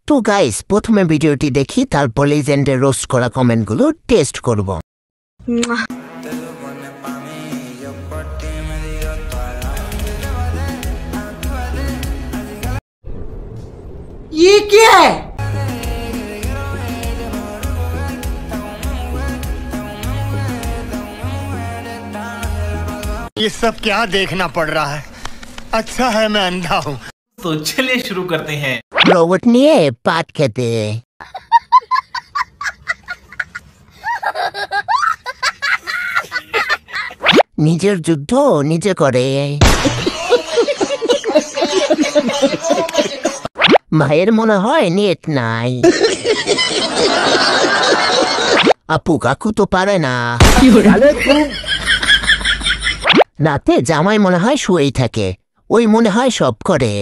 তো গাইস, প্রথমে ভিডিওটি দেখি, তারপর লিজেন্ডের রোস্ট করা কমেন্টগুলো টেস্ট করব। ये क्या है? ये सब क्या देखना पड़ रहा है? अच्छा है मैं अंधा हूँ। तो चलिए शुरू करते हैं। রোবট নিয়ে পাট খেতে। নিজের যুদ্ধ নিজে করে। ভাইয়ের মনে হয় নেট নাই। আপু কাকু তো পারে না। রাতে জামাই মনে হয় শুয়েই থাকে, ওই মনে হয় সব করে।